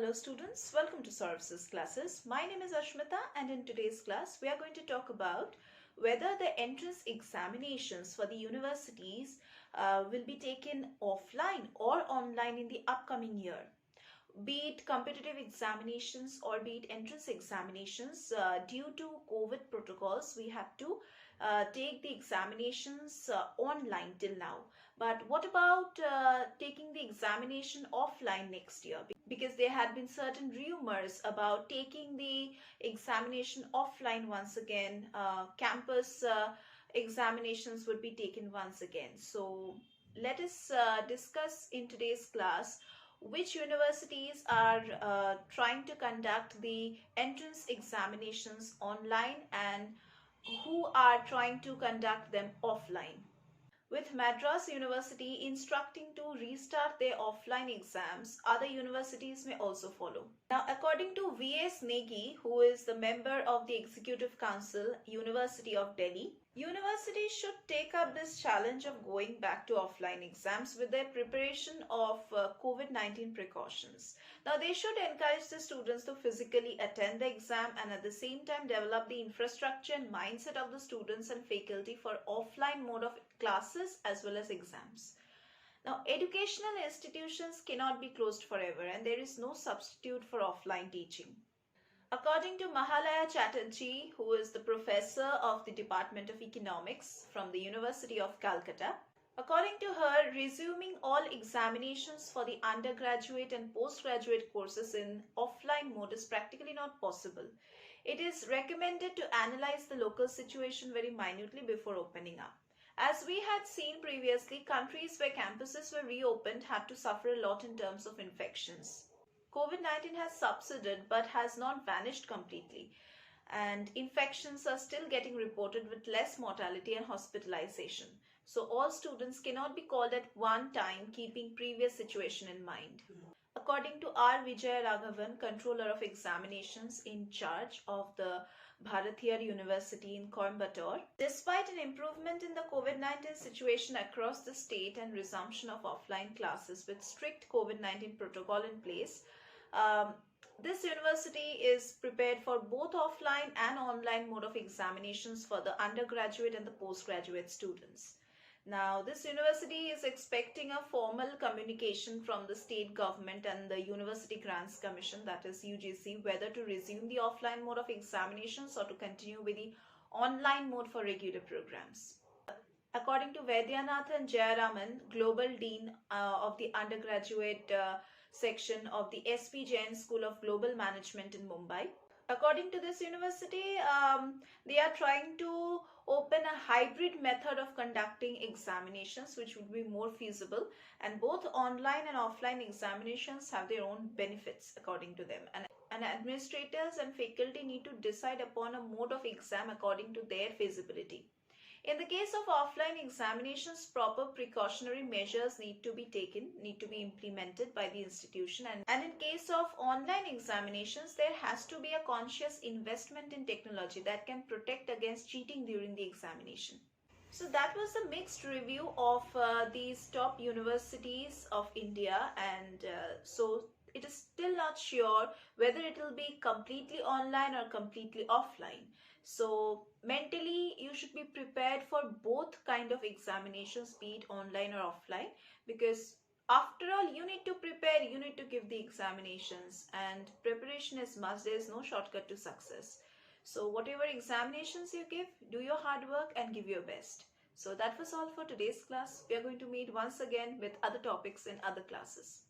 Hello students, welcome to Services classes. My name is Ashmita and in today's class we are going to talk about whether the entrance examinations for the universities will be taken offline or online in the upcoming year. Be it competitive examinations or be it entrance examinations, due to COVID protocols, we have to take the examinations online till now. But what about taking the examination offline next year? Because there had been certain rumors about taking the examination offline once again. Campus examinations would be taken once again. So let us discuss in today's class which universities are trying to conduct the entrance examinations online and who are trying to conduct them offline, with Madras University instructing to restart their offline exams. Other universities may also follow. Now, according to V.S. Negi, who is the member of the Executive Council, University of Delhi, universities should take up this challenge of going back to offline exams with their preparation of COVID-19 precautions. Now, they should encourage the students to physically attend the exam and at the same time develop the infrastructure and mindset of the students and faculty for offline mode of classes as well as exams. Now, educational institutions cannot be closed forever and there is no substitute for offline teaching. According to Mahalaya Chatterjee, who is the professor of the Department of Economics from the University of Calcutta, according to her, resuming all examinations for the undergraduate and postgraduate courses in offline mode is practically not possible. It is recommended to analyze the local situation very minutely before opening up. As we had seen previously, countries where campuses were reopened had to suffer a lot in terms of infections. COVID-19 has subsided but has not vanished completely, and infections are still getting reported with less mortality and hospitalization. So all students cannot be called at one time, keeping previous situation in mind. According to R. Vijay Raghavan, controller of examinations in charge of the Bharatiya University in Coimbatore, despite an improvement in the COVID-19 situation across the state and resumption of offline classes with strict COVID-19 protocol in place, this university is prepared for both offline and online mode of examinations for the undergraduate and the postgraduate students. Now, this university is expecting a formal communication from the state government and the University Grants Commission, that is UGC, whether to resume the offline mode of examinations or to continue with the online mode for regular programs. According to Vaidyanathan Jayaraman, Global Dean of the undergraduate section of the SP Jain School of Global Management in Mumbai, according to this university, they are trying to open a hybrid method of conducting examinations which would be more feasible, and both online and offline examinations have their own benefits according to them, and administrators and faculty need to decide upon a mode of exam according to their feasibility. In the case of offline examinations, proper precautionary measures need to be taken, need to be implemented by the institution, and in case of online examinations, there has to be a conscious investment in technology that can protect against cheating during the examination. So that was a mixed review of these top universities of India, and so it is still not sure whether it will be completely online or completely offline. So mentally you should be prepared for both kind of examinations, be it online or offline, because after all you need to prepare, you need to give the examinations, and preparation is must. There is no shortcut to success. So whatever examinations you give, do your hard work and give your best. So that was all for today's class. We are going to meet once again with other topics in other classes.